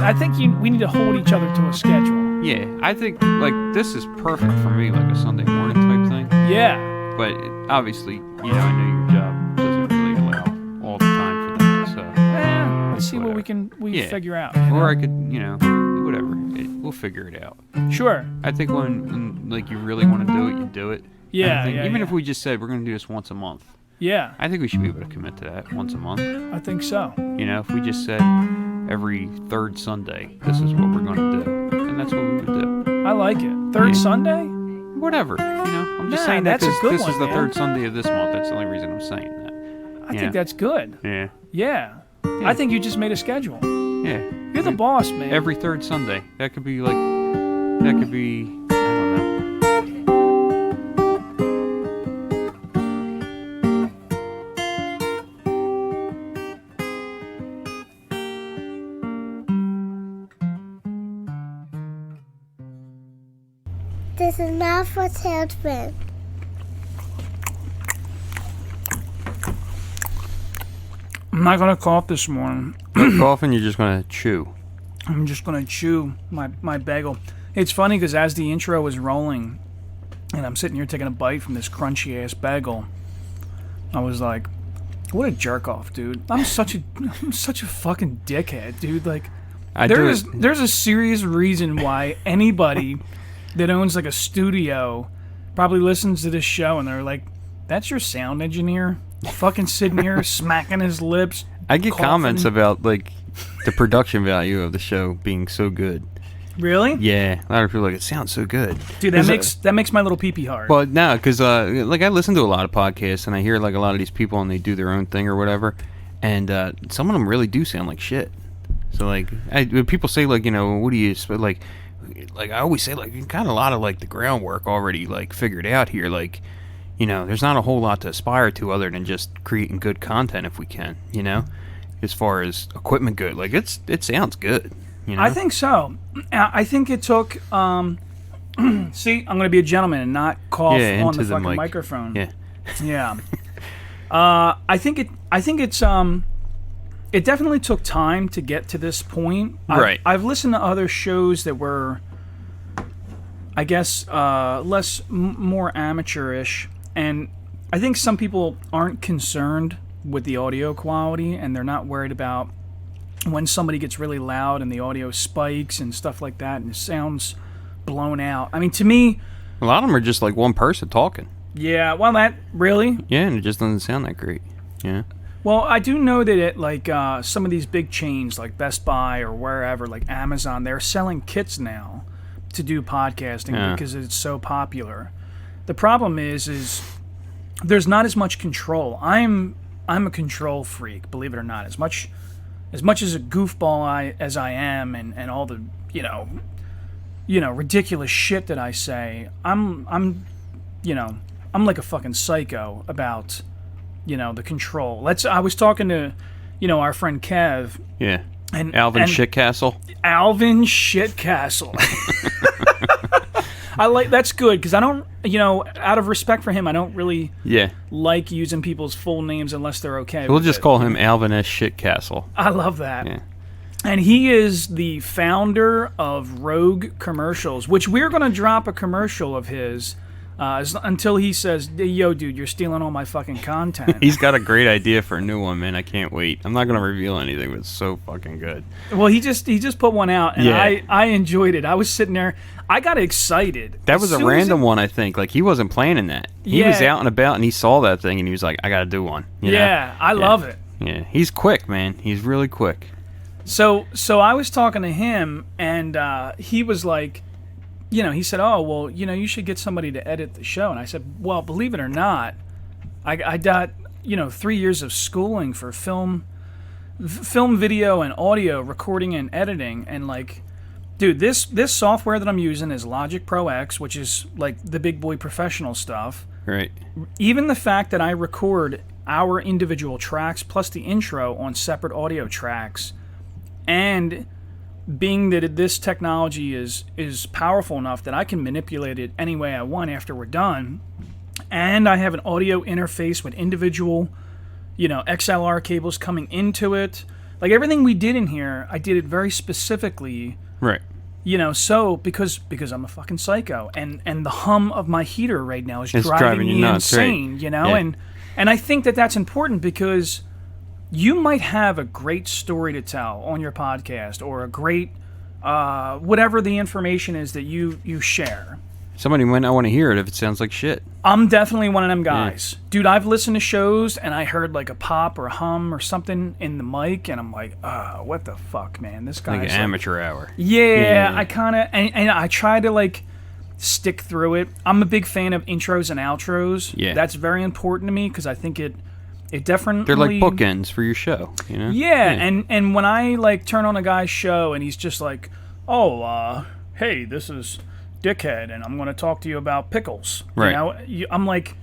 I think we need to hold each other to a schedule. Yeah, I think, like, this is perfect for me, like a Sunday morning type thing. Yeah. But obviously, I know your job doesn't really allow all the time for that, so... Let's see what we figure out. Or I could, whatever. We'll figure it out. Sure. I think when like, you really want to do it, you do it. Yeah, Even if we just said we're going to do this once a month. Yeah. I think we should be able to commit to that once a month. I think so. If we just said every third Sunday, this is what we're going to do. And that's what we would do. I like it. Third Sunday? Whatever. I'm just saying that because this is the third Sunday of this month. That's the only reason I'm saying that. I think that's good. Yeah. Yeah. I think you just made a schedule. Yeah. You're the boss, man. Every third Sunday. That could be I don't know. This is not for children. I'm not going to cough this morning. No coughing, you're just going to chew. I'm just going to chew my bagel. It's funny because as the intro was rolling and I'm sitting here taking a bite from this crunchy-ass bagel, I was like, what a jerk-off, dude. I'm such a fucking dickhead, dude. Like, there's a serious reason why anybody that owns, like, a studio probably listens to this show and they're like, that's your sound engineer? Fucking sitting here smacking his lips. I get coughing. comments about, like, the production value of the show being so good. Really? Yeah, a lot of people are like, it sounds so good. Dude, that makes my little pee-pee hard. Well, no, because like, I listen to a lot of podcasts and I hear like a lot of these people and they do their own thing or whatever, and some of them really do sound like shit. So like, when people say like, what do you like I always say, like, you got a lot of like the groundwork already like figured out here. Like, there's not a whole lot to aspire to other than just creating good content if we can. As far as equipment good, like it sounds good. I think so. I think it took. See, I'm going to be a gentleman and not cough on the fucking microphone. Yeah. Yeah. I think it's it definitely took time to get to this point. Right. I've listened to other shows that were, I guess, more amateurish, and I think some people aren't concerned with the audio quality, and they're not worried about when somebody gets really loud and the audio spikes and stuff like that, and it sounds blown out. I mean, to me, a lot of them are just like one person talking. Yeah, well, that really. Yeah, and it just doesn't sound that great. Yeah. Well, I do know that it, like some of these big chains like Best Buy or wherever, like Amazon, they're selling kits now to do podcasting because it's so popular. The problem is there's not as much control. I'm a control freak, believe it or not. As much as a goofball as I am, and all the ridiculous shit that I say, I'm like a fucking psycho about the control. I was talking to our friend Kev. Yeah. And Alvin Shitcastle. Alvin Shitcastle. That's good because I don't, out of respect for him, I don't really like using people's full names unless they're okay. We'll just call him Alvin S. Shitcastle. I love that. Yeah. And he is the founder of Rogue Commercials, which we're going to drop a commercial of his until he says, yo, dude, you're stealing all my fucking content. He's got a great idea for a new one, man. I can't wait. I'm not going to reveal anything, but it's so fucking good. Well, he just put one out, and I enjoyed it. I was sitting there. I got excited. That was a random one, I think. Like, he wasn't planning that. He was out and about, and he saw that thing, and he was like, I got to do one. I love it. Yeah, he's quick, man. He's really quick. So I was talking to him, and he was like, he said, oh, well, you should get somebody to edit the show. And I said, well, believe it or not, I got, 3 years of schooling for film, video, and audio recording and editing. And, like, dude, this software that I'm using is Logic Pro X, which is, like, the big boy professional stuff. Right. Even the fact that I record our individual tracks plus the intro on separate audio tracks, and being that this technology is powerful enough that I can manipulate it any way I want after we're done, and I have an audio interface with individual, XLR cables coming into it. Like everything we did in here, I did it very specifically. Right. So because I'm a fucking psycho, and the hum of my heater right now is It's driving you me nuts, insane. right. Yeah. And I think that that's important because you might have a great story to tell on your podcast or a great whatever the information is that you share. Somebody might not want to hear it if it sounds like shit. I'm definitely one of them guys. Yeah. Dude, I've listened to shows and I heard like a pop or a hum or something in the mic and I'm like, what the fuck, man? This guy's like an amateur hour. Yeah, I kind of, and I try to like stick through it. I'm a big fan of intros and outros. Yeah. That's very important to me because I think it definitely... They're like bookends for your show, Yeah, and when I like turn on a guy's show and he's just like, hey, this is Dickhead, and I'm going to talk to you about pickles. Right. I'm like,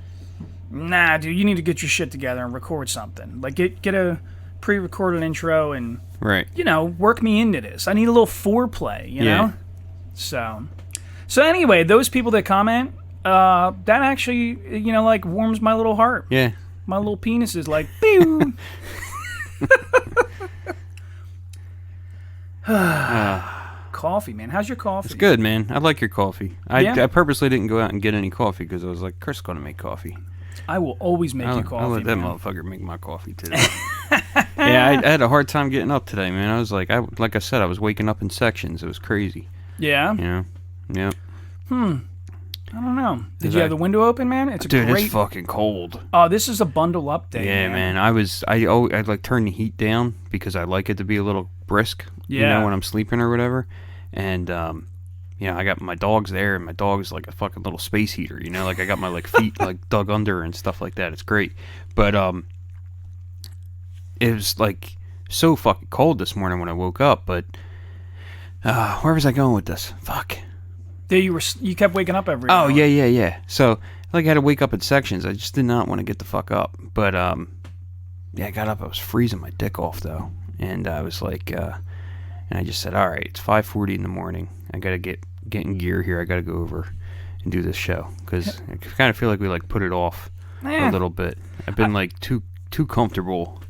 nah, dude, you need to get your shit together and record something. Like, get a pre-recorded intro and, right. Work me into this. I need a little foreplay, you know? So anyway, those people that comment, that actually, like warms my little heart. Yeah. My little penis is like, pew! Coffee, man. How's your coffee? It's good, man. I like your coffee. Yeah? I purposely didn't go out and get any coffee because I was like, Chris is going to make coffee. I will always make you coffee, I'll let that man. motherfucker make my coffee today. Yeah, I had a hard time getting up today, man. I was like I said, I was waking up in sections. It was crazy. Yeah? Yeah. I don't know. Did you have the window open, man? It's Dude, great... it's fucking cold. Oh, this is a bundle up day, Yeah, man. I'd like turn the heat down because I like it to be a little brisk, when I'm sleeping or whatever. And, I got my dogs there, and my dog is like a fucking little space heater, Like, I got my, like, feet, like, dug under and stuff like that. It's great. But, it was, like, so fucking cold this morning when I woke up, but, where was I going with this? Fuck. You kept waking up every hour. hour. Yeah. So, like, I had to wake up in sections. I just did not want to get the fuck up. But, I got up. I was freezing my dick off, though. And I was like, and I just said, all right, it's 5:40 in the morning. I got to get in gear here. I got to go over and do this show. Because I kind of feel like we, like, put it off a little bit. I've been, like, too comfortable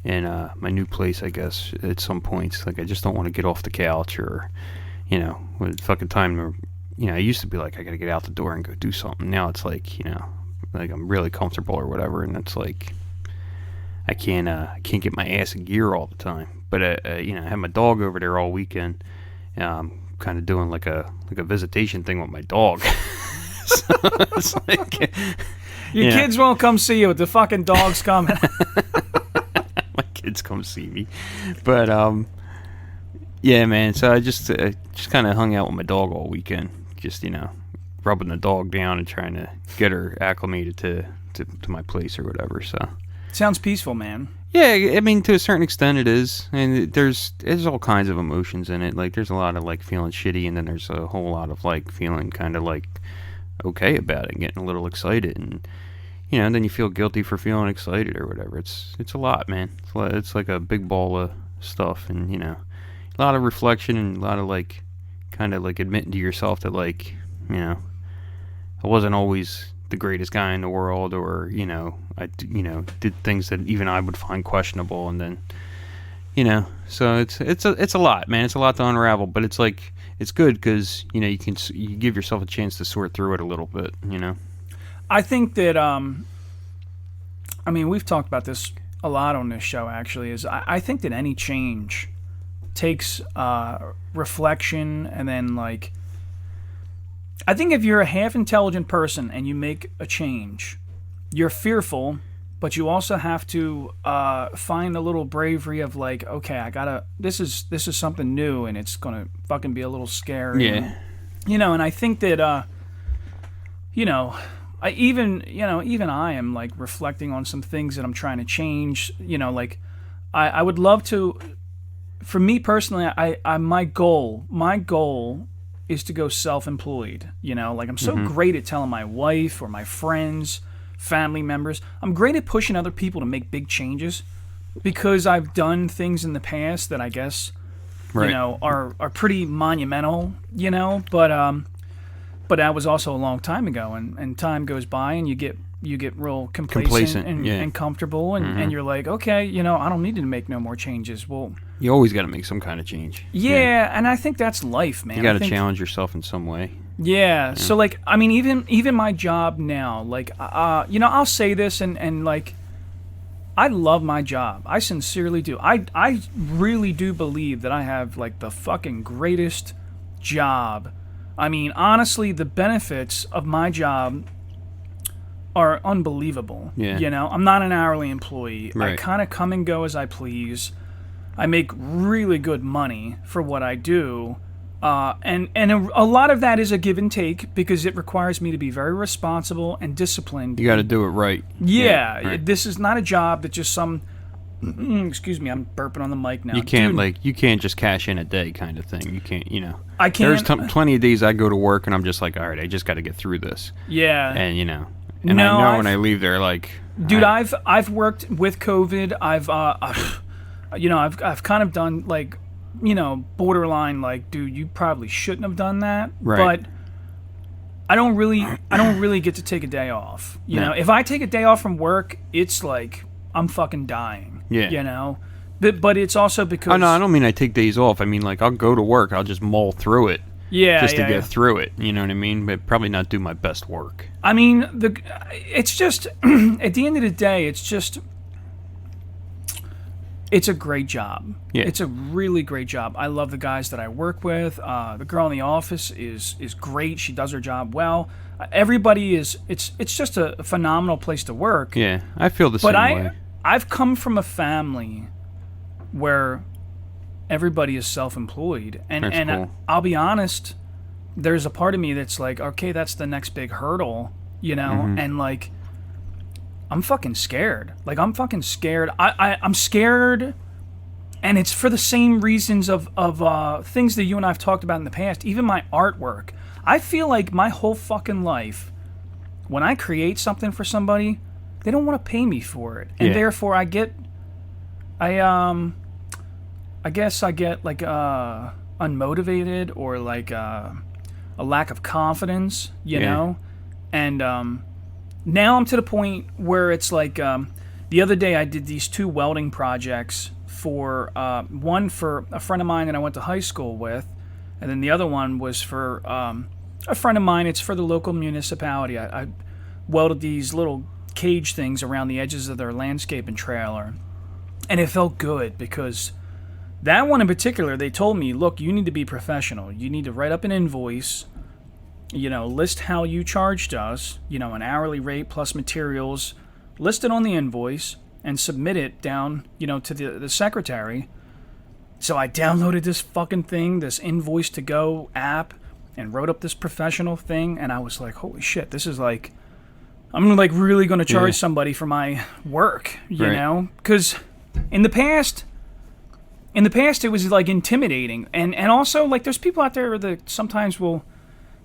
in my new place, I guess, at some points. Like, I just don't want to get off the couch or, when fucking time to... I used to be like, I gotta get out the door and go do something. Now it's like, like I'm really comfortable or whatever, and it's like I can't get my ass in gear all the time. But I have my dog over there all weekend. I'm kind of doing like a visitation thing with my dog. So it's like your kids won't come see you, but the fucking dog's coming. My kids come see me, but yeah, man. So I just kind of hung out with my dog all weekend. Just, rubbing the dog down and trying to get her acclimated to my place or whatever, so. Sounds peaceful, man. Yeah, I mean, to a certain extent it is. And there's all kinds of emotions in it. Like, there's a lot of, like, feeling shitty, and then there's a whole lot of, like, feeling kind of, like, okay about it, and getting a little excited. And, and then you feel guilty for feeling excited or whatever. It's a lot, man. It's like a big ball of stuff, and, a lot of reflection and a lot of, like, kind of like admitting to yourself that, like, I wasn't always the greatest guy in the world, or I did things that even I would find questionable, and then so it's a lot, man. It's a lot to unravel, but it's like it's good because you give yourself a chance to sort through it a little bit. I think that we've talked about this a lot on this show. Actually, is I think that any change takes reflection, and then, like, I think if you're a half intelligent person and you make a change, you're fearful, but you also have to find a little bravery of, like, okay, this is something new, and it's gonna fucking be a little scary. Yeah. And I think that I am, like, reflecting on some things that I'm trying to change. Like, I would love to. For me personally, my goal is to go self-employed. Like, I'm so great at telling my wife or my friends, family members. I'm great at pushing other people to make big changes because I've done things in the past that I guess, right. Are pretty monumental. But But that was also a long time ago, and time goes by, and you get real complacent and comfortable, and you're like, okay, I don't need to make no more changes. Well, you always got to make some kind of change. Yeah, and I think that's life, man. You got to challenge yourself in some way. Yeah. So like, I mean, even my job now, like, I'll say this, and like, I love my job. I sincerely do. I really do believe that I have like the fucking greatest job. I mean, honestly, the benefits of my job are unbelievable. Yeah. I'm not an hourly employee. Right. I kind of come and go as I please. I make really good money for what I do. And a lot of that is a give and take because it requires me to be very responsible and disciplined. You got to do it right. Yeah. Right. This is not a job that just some... excuse me, I'm burping on the mic now. You can't you can't just cash in a day kind of thing. You can't, I can't. There's plenty of days I go to work and I'm just like, all right, I just got to get through this. Yeah. And I know when I leave there, like, dude, I've worked with COVID. I've kind of done like, borderline like, dude, you probably shouldn't have done that. Right. But I don't really get to take a day off. You know, if I take a day off from work, it's like I'm fucking dying. Yeah. But it's also because... Oh, no, I don't mean I take days off. I mean, like, I'll go to work. I'll just mull through it. Yeah, just to get through it. You know what I mean? But probably not do my best work. I mean, it's just... at the end of the day, it's just... It's a great job. Yeah. It's a really great job. I love the guys that I work with. The girl in the office is great. She does her job well. Everybody is... It's just a phenomenal place to work. Yeah, I feel the same way. I've come from a family where everybody is self-employed, and cool. I'll be honest, there's a part of me that's like, okay, that's the next big hurdle, and like, I'm fucking scared. Like, I'm fucking scared. I'm scared, and it's for the same reasons of things that you and I have talked about in the past. Even my artwork, I feel like my whole fucking life, when I create something for somebody, they don't want to pay me for it, and therefore I guess I get like unmotivated or like a lack of confidence, you know. And now I'm to the point where it's like the other day I did these 2 welding projects for one for a friend of mine that I went to high school with, and then the other one was for a friend of mine. It's for the local municipality. I welded these little cage things around the edges of their landscaping trailer, and it felt good because that one in particular, they told me, look, you need to be professional. You need to write up an invoice, list how you charged us, an hourly rate plus materials, list it on the invoice and submit it down, to the secretary. So I downloaded this fucking thing, this Invoice to Go app, and wrote up this professional thing, and I was like, holy shit, this is like, I'm like really going to charge somebody for my work, you know? Because in the past it was like intimidating, and also like there's people out there that sometimes will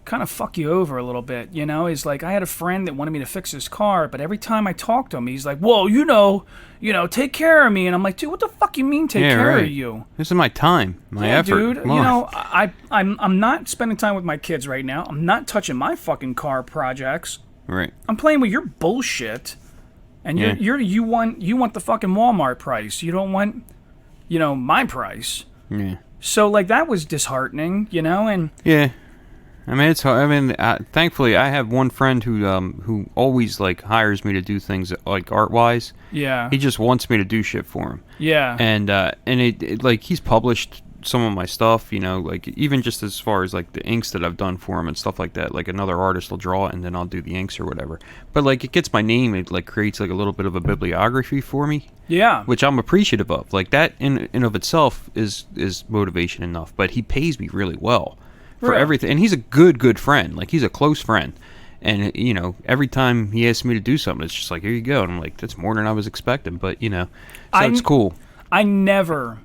kind of fuck you over a little bit, Is like, I had a friend that wanted me to fix his car, but every time I talked to him, he's like, well, take care of me, and I'm like, dude, what the fuck you mean take care of you? This is my time, my effort. Dude, I'm not spending time with my kids right now. I'm not touching my fucking car projects. Right. I'm playing with your bullshit, and you want the fucking Walmart price. You don't want, my price. Yeah. So like that was disheartening, and yeah. I mean, it's hard. I mean, thankfully, I have one friend who always like hires me to do things like art wise. Yeah. He just wants me to do shit for him. Yeah. And it like he's published some of my stuff, like even just as far as like the inks that I've done for him and stuff like that. Like another artist will draw it and then I'll do the inks or whatever. But like it gets my name. It like creates like a little bit of a bibliography for me. Yeah. Which I'm appreciative of. Like that in of itself is motivation enough. But he pays me really well for everything, and he's a good friend. Like he's a close friend, and every time he asks me to do something, it's just like, here you go, and I'm like, that's more than I was expecting, but so it's cool. I never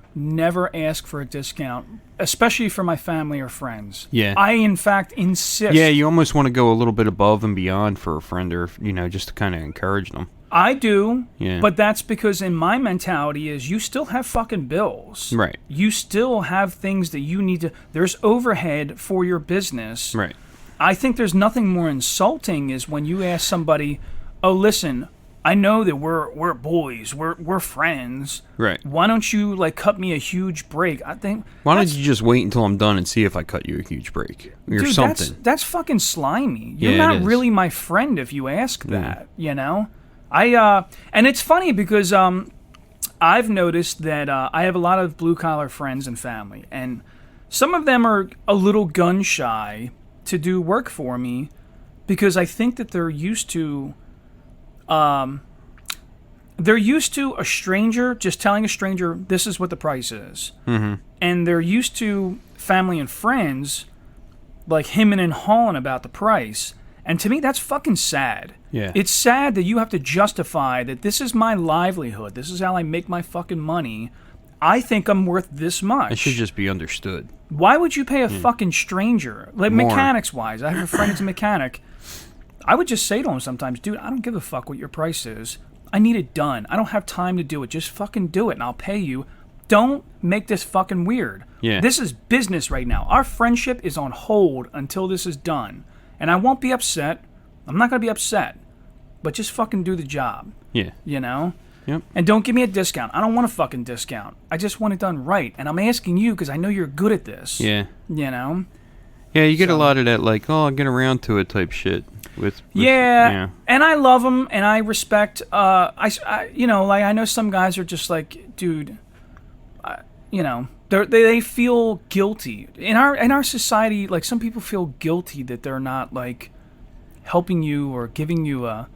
ask for a discount, especially for my family or friends. Yeah, I in fact insist. Yeah, you almost want to go a little bit above and beyond for a friend, or just to kind of encourage them. I do, yeah. But that's because in my mentality is you still have fucking bills. Right. You still have things that you need to... There's overhead for your business. Right. I think there's nothing more insulting is when you ask somebody, "Oh, listen, I know that we're boys, we're friends. Right. Why don't you like cut me a huge break?" I think. Why don't you just wait until I'm done and see if I cut you a huge break or dude, something? That's fucking slimy. You're Yeah, it not is. really my friend if you ask that. You know, and it's funny because I've noticed that I have a lot of blue collar friends and family, and some of them are a little gun shy to do work for me because I think that they're used to a stranger just telling a stranger this is what the price is, and they're used to family and friends like hemming and hawing about the price. And to me, that's fucking sad. Yeah. It's sad that you have to justify that this is my livelihood. This is how I make my fucking money. I think I'm worth this much. It should just be understood. Why would you pay a fucking stranger? Like, More. mechanics-wise, I have a friend who's a mechanic. I would just say to him sometimes, dude, I don't give a fuck what your price is. I need it done. I don't have time to do it. Just fucking do it, and I'll pay you. Don't make this fucking weird. Yeah. This is business right now. Our friendship is on hold until this is done. And I won't be upset. I'm not going to be upset. But just fucking do the job. Yeah. You know? Yep. And don't give me a discount. I don't want a fucking discount. I just want it done right. And I'm asking you because I know you're good at this. Yeah. You know? Yeah, you get a lot of that, like, oh, I'll get around to it type shit. With yeah, and I love them, and I respect. You know, like I know some guys are just like, dude, you know, they feel guilty in our society. Like some people feel guilty that they're not like helping you or giving you a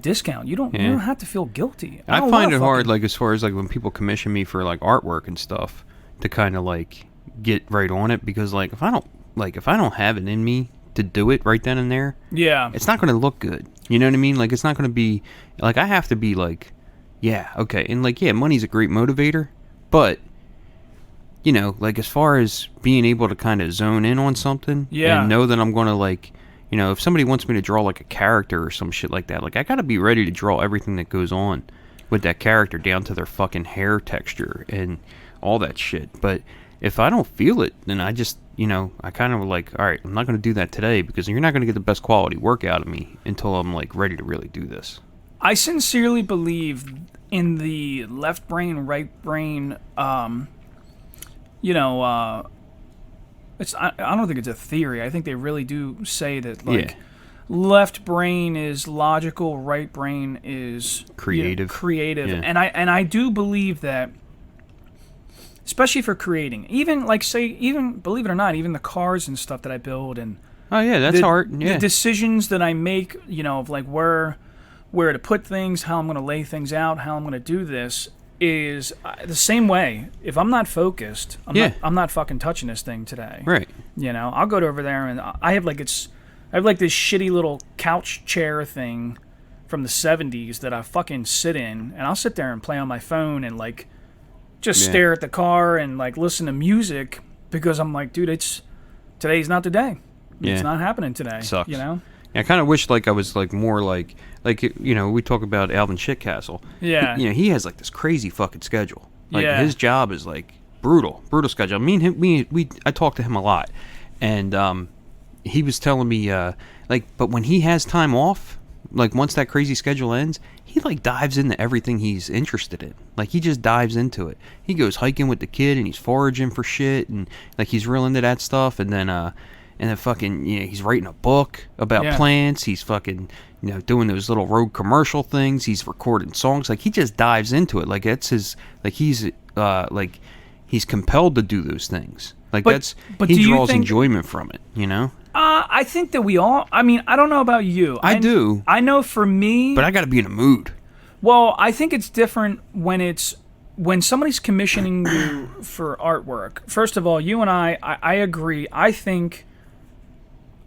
discount. You don't have to feel guilty. I find it hard, like as far as like when people commission me for like artwork and stuff, to kind of like get right on it, because like if I don't have it in me to do it right then and there, yeah, it's not going to look good. You know what I mean? Like it's not going to be like, I have to be like, yeah, okay, and like, yeah, money's a great motivator, but you know, like as far as being able to kind of zone in on something, and know that I'm going to like, you know, if somebody wants me to draw like a character or some shit like that, like I got to be ready to draw everything that goes on with that character down to their fucking hair texture and all that shit. But if I don't feel it, then I just, you know, I kind of like, all right, I'm not going to do that today because you're not going to get the best quality work out of me until I'm like ready to really do this. I sincerely believe in the left brain, right brain, you know, I don't think it's a theory. I think they really do say that, like, left brain is logical, right brain is creative. Yeah. And I do believe that, especially for creating, even like even believe it or not, even the cars and stuff that I build and that's art. Yeah. The decisions that I make, you know, of like where to put things, how I'm going to lay things out, how I'm going to do this, is the same way. If I'm not focused, I'm not fucking touching this thing today. Right. You know, I'll go over there and I have like this shitty little couch chair thing from the 70s that I fucking sit in, and I'll sit there and play on my phone and like just stare at the car and like listen to music because I'm like, dude, today's not the day. It's not happening today. Sucks. You know? I kind of wish like I was like more like you know, we talk about Alvin Shitcastle. Yeah. You know, he has like this crazy fucking schedule. Like his job is like brutal schedule. I talked to him a lot, and he was telling me but when he has time off, like once that crazy schedule ends, he like dives into everything he's interested in. Like he just dives into it. He goes hiking with the kid and he's foraging for shit and like he's real into that stuff, and then fucking, you know, he's writing a book about plants. He's fucking, you know, doing those little road commercial things. He's recording songs. Like he just dives into it. Like that's his, like he's compelled to do those things. Like he draws enjoyment from it, you know? I think that we all, I mean, I don't know about you. I do. I know for me. But I got to be in a mood. Well, I think it's different when somebody's commissioning you for artwork. First of all, you and I agree. I think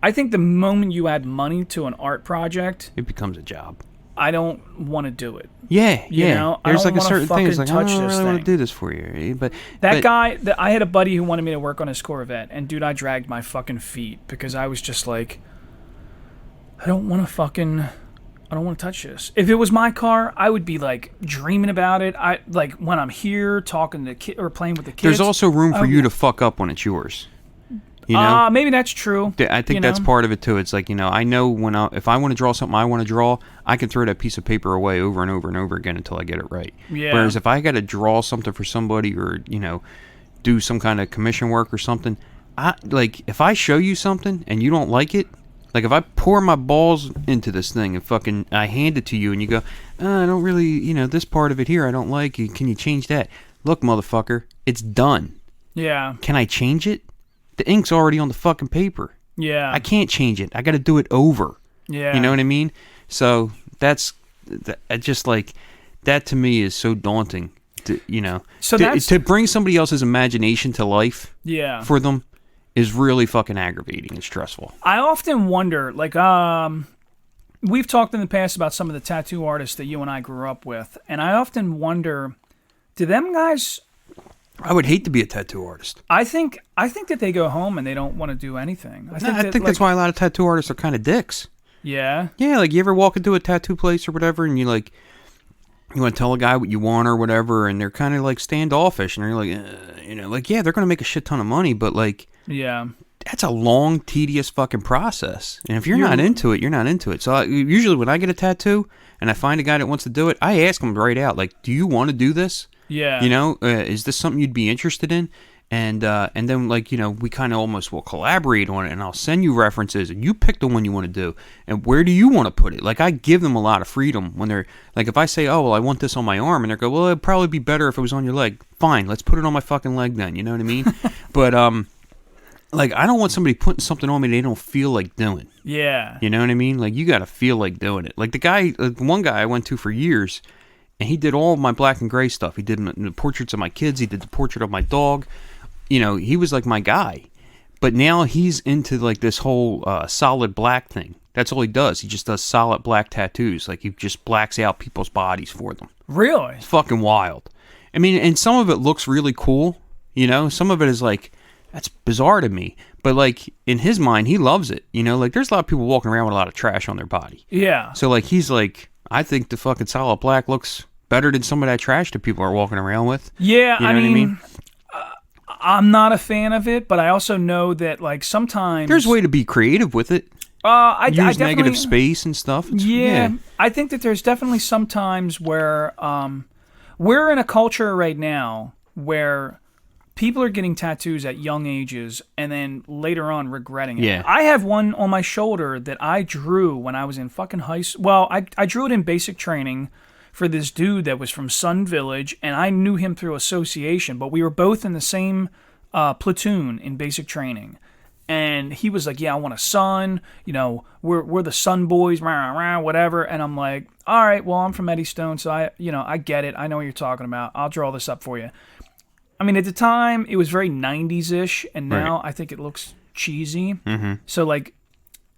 the moment you add money to an art project, it becomes a job. I don't want to do it. Yeah. You know? There's I don't like a certain thing. It's like, I don't really want to do this for you. But guy, I had a buddy who wanted me to work on his Corvette, and dude, I dragged my fucking feet because I was just like, I don't want to touch this. If it was my car, I would be like dreaming about it. I like when I'm here talking to kid or playing with the kids. There's also room for you to fuck up when it's yours. You know, maybe that's true. I think that's part of it too. It's like, I know if I want to draw something I want to draw, I can throw that piece of paper away over and over and over again until I get it right. Yeah. Whereas if I got to draw something for somebody or do some kind of commission work or something, if I show you something and you don't like it, like if I pour my balls into this thing and I hand it to you and you go, I don't really, this part of it here I don't like. Can you change that? Look, motherfucker, it's done. Yeah. Can I change it? The ink's already on the fucking paper. Yeah. I can't change it. I got to do it over. Yeah. You know what I mean? So that's just like, that to me is so daunting. To bring somebody else's imagination to life. Yeah. For them is really fucking aggravating and stressful. I often wonder, like, we've talked in the past about some of the tattoo artists that you and I grew up with, and I often wonder, do them guys? I would hate to be a tattoo artist. I think that they go home and they don't want to do anything. I think that's why a lot of tattoo artists are kind of dicks. Yeah. Yeah, like you ever walk into a tattoo place or whatever, and you want to tell a guy what you want or whatever, and they're kind of like standoffish, and they're like, yeah, they're going to make a shit ton of money, but like, yeah, that's a long, tedious fucking process. And if you're not into it, you're not into it. So usually when I get a tattoo and I find a guy that wants to do it, I ask him right out, like, do you want to do this? Yeah. Is this something you'd be interested in? And then, like, we kind of almost will collaborate on it, and I'll send you references, and you pick the one you want to do. And where do you want to put it? Like, I give them a lot of freedom when they're, like, if I say, oh, well, I want this on my arm, and they go, well, it'd probably be better if it was on your leg. Fine, let's put it on my fucking leg then, you know what I mean? But, like, I don't want somebody putting something on me they don't feel like doing. Yeah. You know what I mean? Like, you got to feel like doing it. Like, one guy I went to for years, and he did all of my black and gray stuff. He did the portraits of my kids. He did the portrait of my dog. He was like my guy. But now he's into like this whole solid black thing. That's all he does. He just does solid black tattoos. Like he just blacks out people's bodies for them. Really? It's fucking wild. I mean, and some of it looks really cool. Some of it is like, that's bizarre to me. But like in his mind, he loves it. Like there's a lot of people walking around with a lot of trash on their body. Yeah. So like he's like, I think the fucking solid black looks better than some of that trash that people are walking around with. Yeah, I mean? I'm not a fan of it, but I also know that like sometimes there's a way to be creative with it. I use negative space and stuff. Yeah, I think that there's definitely some times where we're in a culture right now where people are getting tattoos at young ages and then later on regretting it. Yeah. I have one on my shoulder that I drew when I was in fucking high school. Well, I drew it in basic training for this dude that was from Sun Village, and I knew him through association, but we were both in the same platoon in basic training. And he was like, yeah, I want a son, we're the Sun Boys, rah, rah, whatever. And I'm like, all right, well, I'm from Eddystone, so I get it. I know what you're talking about. I'll draw this up for you. I mean, at the time, it was very 90s-ish, and now I think it looks cheesy. Mm-hmm. So, like,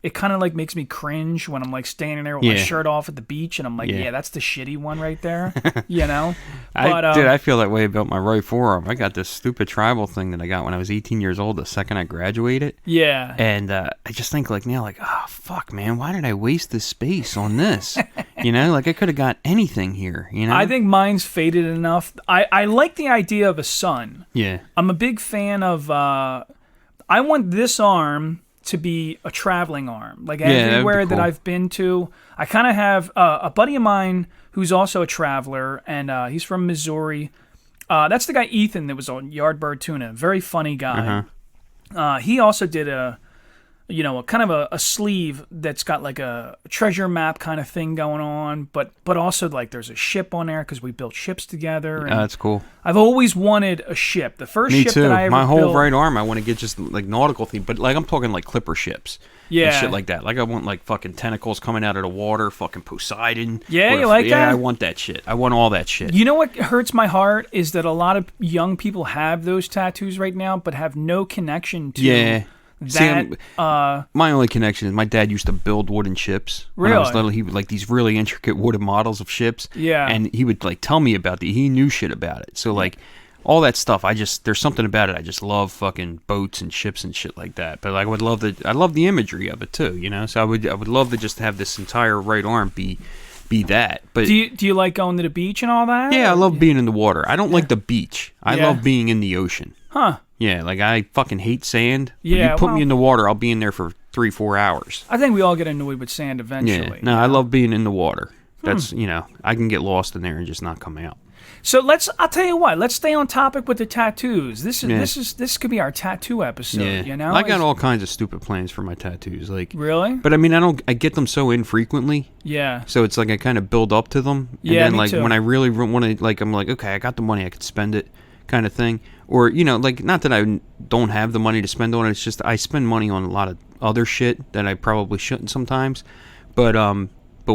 it kind of, like, makes me cringe when I'm, like, standing there with my shirt off at the beach, and I'm like, yeah, that's the shitty one right there, But, Dude, I feel that way about my right forearm. I got this stupid tribal thing that I got when I was 18 years old, the second I graduated. Yeah. And I just think, like, now, like, oh, fuck, man, why did I waste this space on this? Like, I could have got anything here, I think mine's faded enough. I like the idea of a sun. Yeah. I'm a big fan of, I want this arm to be a traveling arm. Like everywhere that I've been to, I kind of have a buddy of mine who's also a traveler, and he's from Missouri. That's the guy Ethan that was on Yardbird Tuna. Very funny guy. He also did a kind of a sleeve that's got like a treasure map kind of thing going on, but also like there's a ship on there because we built ships together. And that's cool. I've always wanted a ship. The first Me ship too. that I ever My whole built, right arm, I want to get just like nautical theme, but like I'm talking like clipper ships. Yeah. And shit like that. Like I want like fucking tentacles coming out of the water, fucking Poseidon. Yeah, you like that? Yeah, I want that shit. I want all that shit. You know what hurts my heart is that a lot of young people have those tattoos right now, but have no connection to that. See, my only connection is my dad used to build wooden ships. Really? When I was little, he would like these really intricate wooden models of ships. Yeah. And he would like tell me about it. He knew shit about it. So like all that stuff, there's something about it. I just love fucking boats and ships and shit like that. But like I love the imagery of it too, So I would love to just have this entire right arm be that. But do you like going to the beach and all that? Yeah, I love being in the water. I don't like the beach. I love being in the ocean. Huh. Yeah, like I fucking hate sand. Yeah, you put well- me in the water, I'll be in there for 3-4 hours. I think we all get annoyed with sand Yeah, eventually. no, I love being in the water. That's I can get lost in there and just not come out. So I'll tell you what, let's stay on topic with the tattoos. This could be our tattoo episode, Yeah, you know? I got all kinds of stupid plans for my tattoos, like. Really? But I mean, I get them so infrequently. Yeah. So it's like I kind of build up to them, and Yeah, then me like too. when I really want to, like I'm like, okay, I got the money, I could spend it, kind of thing. Or like not that I don't have the money to spend on it. It's just I spend money on a lot of other shit that I probably shouldn't sometimes. But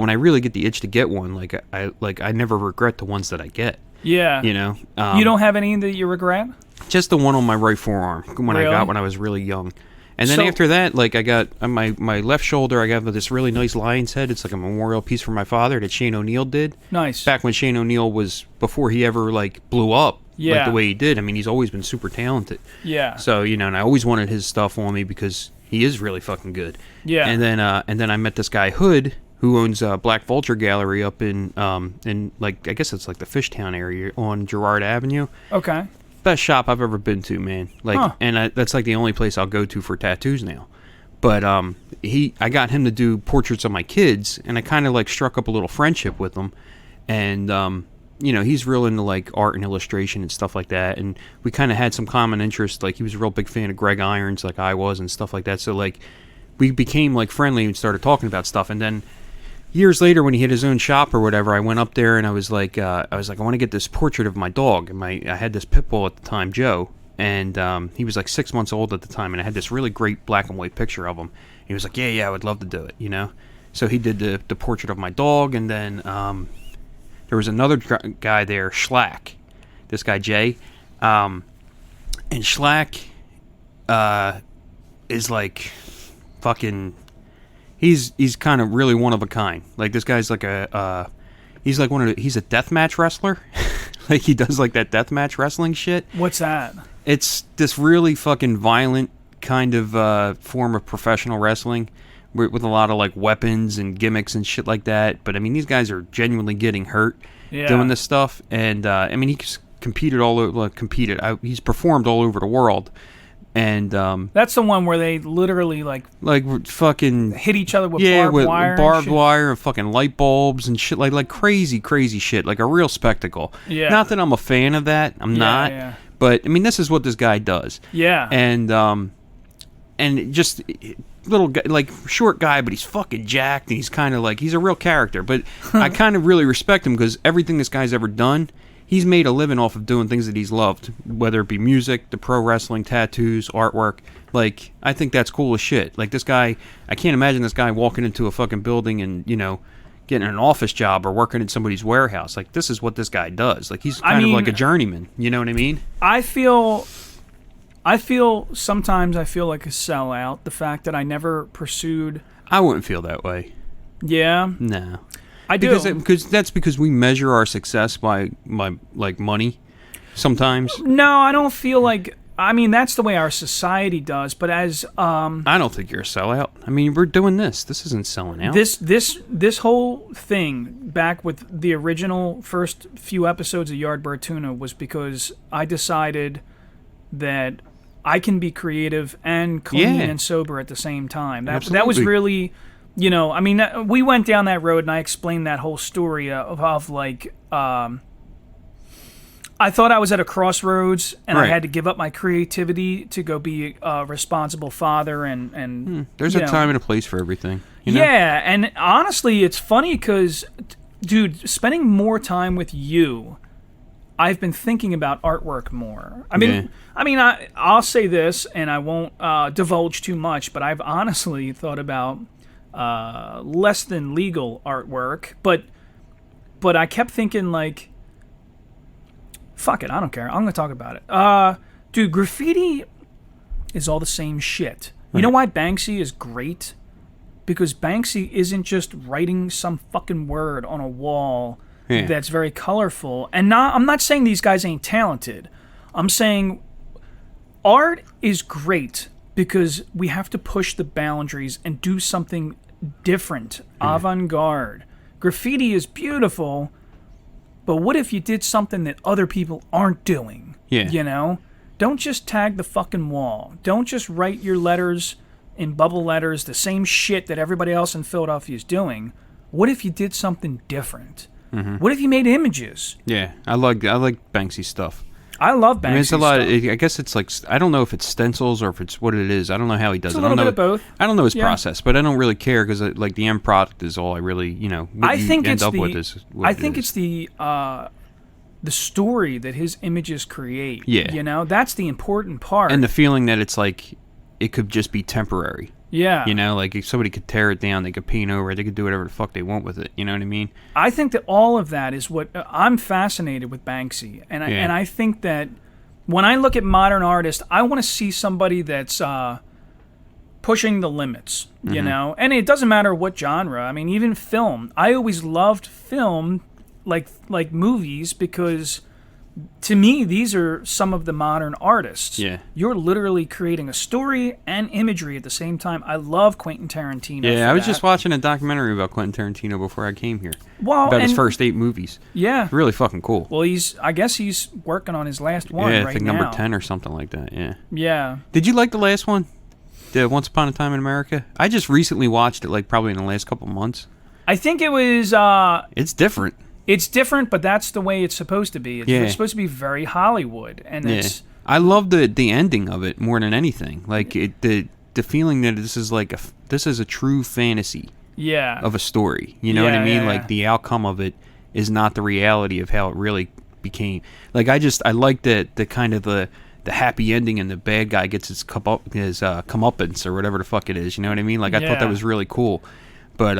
when I really get the itch to get one, like I never regret the ones that I get. Yeah. You know. You don't have any that you regret? Just the one on my right forearm when I Really? got when I was really young. And then So- after that, like I got on my left shoulder, I got this really nice lion's head. It's like a memorial piece for my father that Shane O'Neill did. Nice. Back when Shane O'Neill was, before he ever like blew up Yeah. like the way he did. I mean, he's always been super talented. Yeah. So, and I always wanted his stuff on me because he is really fucking good. Yeah. And then I met this guy Hood, who owns Black Vulture Gallery up in like I guess it's like the Fishtown area on Girard Avenue. Okay. Best shop I've ever been to, man. Like, Huh. and that's like the only place I'll go to for tattoos now. But I got him to do portraits of my kids, and I kind of like struck up a little friendship with him. And he's real into like art and illustration and stuff like that. And we kind of had some common interest. Like he was a real big fan of Greg Irons, like I was, and stuff like that. So like we became like friendly and started talking about stuff. And then years later, when he had his own shop or whatever, I went up there and I was like, I want to get this portrait of my dog. And I had this pit bull at the time, Joe, and he was like 6 months old at the time, and I had this really great black and white picture of him. And he was like, yeah, I would love to do it, So he did the portrait of my dog, and then there was another guy there, Schlack, this guy Jay, and Schlack is like fucking. He's kind of really one of a kind. Like this guy's like he's like he's a deathmatch wrestler. Like he does like that deathmatch wrestling shit. What's that? It's this really fucking violent kind of form of professional wrestling with a lot of like weapons and gimmicks and shit like that. But I mean, these guys are genuinely getting hurt doing this stuff. And I mean, he's competed all over. He's performed all over the world. And That's the one where they literally like fucking hit each other with with wire. and barbed shit. wire and fucking light bulbs and shit, like crazy shit, like a real spectacle. Yeah. Not that I'm a fan of that. I'm not. Yeah. But I mean, this is what this guy does. Yeah. And just little guy, like short guy, but he's fucking jacked, and he's kind of like he's a real character. But I kind of really respect him because everything this guy's ever done, he's made a living off of doing things that he's loved, whether it be music, the pro wrestling, tattoos, artwork. Like, I think that's cool as shit. Like, this guy, I can't imagine this guy walking into a fucking building and, getting an office job or working in somebody's warehouse. Like, this is what this guy does. Like, he's kind of like a journeyman. You know what I mean? I feel sometimes I feel like a sellout. The fact that I never pursued. I wouldn't feel that way. Yeah. No. I do. Because we measure our success by like money sometimes. No, I don't feel like. I mean, that's the way our society does. But as I don't think you're a sellout. I mean, we're doing this. This isn't selling out. This whole thing back with the original first few episodes of Yardbird Tuna was because I decided that I can be creative and clean and sober at the same time. That was Absolutely. really. I mean, we went down that road, and I explained that whole story of like, I thought I was at a crossroads, and I had to give up my creativity to go be a responsible father, and There's a time and a place for everything. Yeah, and honestly, it's funny because, dude, spending more time with you, I've been thinking about artwork more. I'll say this, and I won't divulge too much, but I've honestly thought about less than legal artwork, but I kept thinking like, fuck it, I don't care. I'm gonna talk about it. Dude, graffiti is all the same shit. You know why Banksy is great? Because Banksy isn't just writing some fucking word on a wall that's very colorful. And I'm not saying these guys ain't talented. I'm saying art is great because we have to push the boundaries and do something different, avant-garde. Graffiti is beautiful, but what if you did something that other people aren't doing? Yeah. don't just tag the fucking wall. Don't just write your letters in bubble letters, the same shit that everybody else in Philadelphia is doing. What if you did something different? What if you made images? Yeah, I like Banksy stuff. I love Banksy. I mean, it's a lot. stuff. I guess it's like, I don't know if it's stencils or if it's what it is. I don't know how he does It's it. a little bit of both. I don't know his Yeah. process, but I don't really care because like the end product is all I really, what I you think end it's up the. with is what I it think is. it's the story that his images create. Yeah. That's the important part. and the feeling that it's like it could just be temporary. yeah, Like if somebody could tear it down, they could paint over it, they could do whatever the fuck they want with it. You know what I mean? I think that all of that is what I'm fascinated with Banksy, and I think that when I look at modern artists, I want to see somebody that's pushing the limits, and it doesn't matter what genre. I mean, even film. I always loved film, like movies, because to me these are some of the modern artists. Yeah. You're literally creating a story and imagery at the same time. I love Quentin Tarantino. Yeah, for I was that. just watching a documentary about Quentin Tarantino before I came here. Well, About his and- first 8 movies. Yeah. Really fucking cool. Well, I guess he's working on his last one Yeah, right I think now. number 10 or something like that, yeah. Yeah. Did you like the last one? The Once Upon a Time in America? I just recently watched it, like probably in the last couple months. I think it was It's different. it's different, but that's the way it's supposed to be. It's supposed to be very Hollywood, and it's I love the ending of it more than anything. Like the feeling that this is a true fantasy yeah. of a story. You know what I Yeah, mean? yeah, Like yeah. the outcome of it is not the reality of how it really became. Like I like the kind of the happy ending and the bad guy gets his comeuppance or whatever the fuck it is. You know what I mean? Like I thought Yeah. that was really cool. But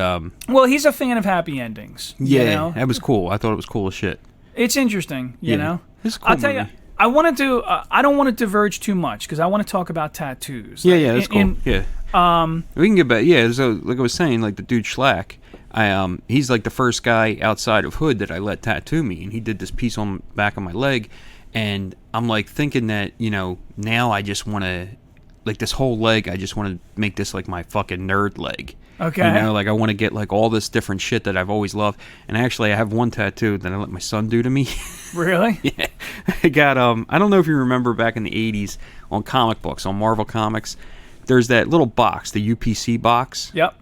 Well, he's a fan of happy endings. yeah, You know? that was cool. I thought it was cool as shit. It's interesting, you know? It's a cool I'll tell you, movie. I wanted to, I don't want to diverge too much, because I want to talk about tattoos. Yeah, that's cool. In- yeah. We can get back. Yeah, so like I was saying, like the dude Schlack, he's like the first guy outside of Hood that I let tattoo me, and he did this piece on the back of my leg, and I'm like thinking that, now I just want to, like this whole leg, I just want to make this like my fucking nerd leg. Okay. Like I want to get like all this different shit that I've always loved, and actually I have one tattoo that I let my son do to me. Really? Yeah, I got I don't know if you remember back in the 80s on comic books, on Marvel Comics, there's that little box, the UPC box, Yep.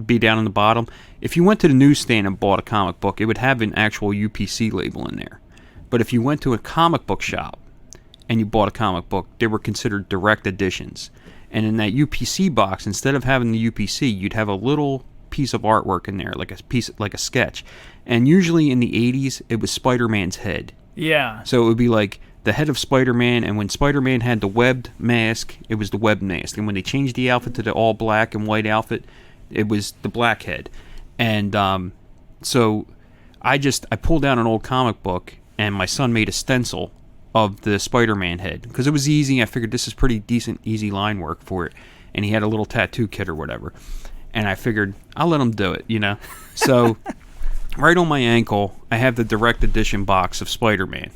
be down in the bottom. If you went to the newsstand and bought a comic book, it would have an actual UPC label in there. But if you went to a comic book shop and you bought a comic book, they were considered direct editions. And in that UPC box, instead of having the UPC, you'd have a little piece of artwork in there, like a sketch. And usually in the 80s, it was Spider-Man's head. Yeah. So it would be like the head of Spider-Man, and when Spider-Man had the webbed mask, it was the webbed mask. And when they changed the outfit to the all black and white outfit, it was the black head. And so I pulled out an old comic book, and my son made a stencil of the Spider-Man head because it was easy. I figured this is pretty decent, easy line work for it. And he had a little tattoo kit or whatever. And I figured I'll let him do it, So right on my ankle, I have the direct edition box of Spider-Man.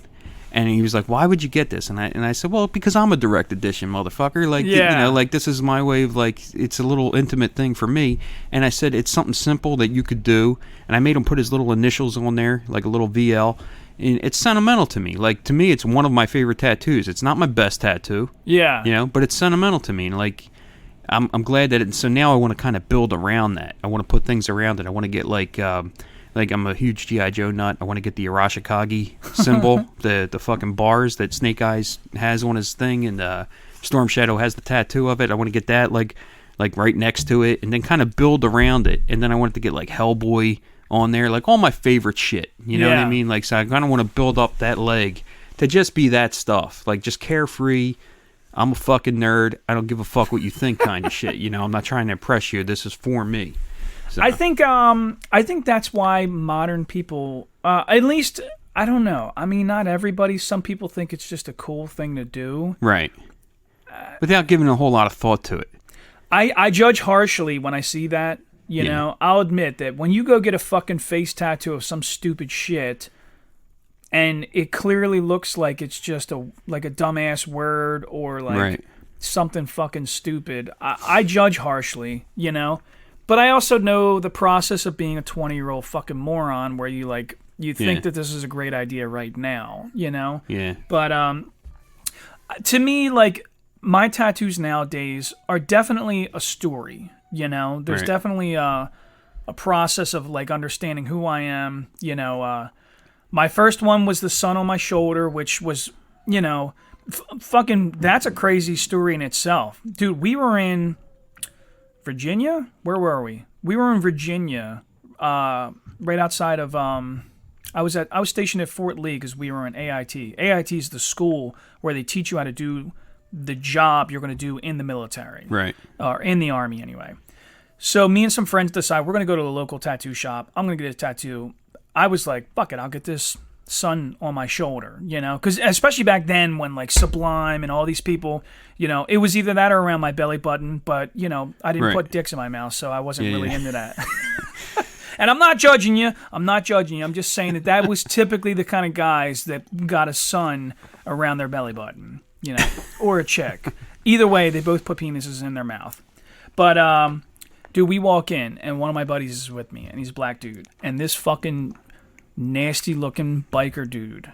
And he was like, "Why would you get this?" And I said, "Well, because I'm a direct edition motherfucker. Like, Yeah. like this is my way of like, it's a little intimate thing for me." And I said, "It's something simple that you could do." And I made him put his little initials on there, like a little VL. And it's sentimental to me. Like, to me, it's one of my favorite tattoos. It's not my best tattoo, Yeah. but it's sentimental to me. And like, I'm glad that it. So now I want to kind of build around that. I want to put things around it. I want to get like I'm a huge G.I. Joe nut. I want to get the Arashikage symbol, the fucking bars that Snake Eyes has on his thing, and Storm Shadow has the tattoo of it. I want to get that like right next to it, and then kind of build around it. And then I want to get like Hellboy on there, like all my favorite shit. You know what I Yeah. mean? Like, so I kind of want to build up that leg to just be that stuff, like just carefree. I'm a fucking nerd. I don't give a fuck what you think, kind of shit. I'm not trying to impress you. This is for me. So. I think that's why modern people, at least, I don't know. I mean, not everybody. Some people think it's just a cool thing to do. Right. Without giving a whole lot of thought to it. I judge harshly when I see that. You know, I'll admit that when you go get a fucking face tattoo of some stupid shit, and it clearly looks like it's just like a dumbass word or like Right. something fucking stupid, I judge harshly, But I also know the process of being a 20-year-old fucking moron where you think Yeah. that this is a great idea right now, Yeah. But To me, like, my tattoos nowadays are definitely a story. You know, there's Right. definitely a process of like understanding who I am. You know, my first one was the sun on my shoulder, which was, you know, fucking. That's a crazy story in itself, dude. We were in Virginia. Where were we? We were in Virginia, right outside of. I was stationed at Fort Lee because we were in AIT. AIT is the school where they teach you how to do the job you're going to do in the military, Right. or in the army anyway. So me and some friends decide we're going to go to a local tattoo shop. I'm going to get a tattoo. I was like, fuck it, I'll get this sun on my shoulder, you know, because especially back then when like Sublime and all these people, you know, it was either that or around my belly button, but you know, I didn't Right. put dicks in my mouth, so I wasn't Yeah, really yeah. into that. And I'm not judging you. I'm just saying that was typically the kind of guys that got a sun around their belly button, you know, or a chick. Either way, they both put penises in their mouth. But, dude, we walk in, and one of my buddies is with me, and he's a black dude. And this fucking nasty-looking biker dude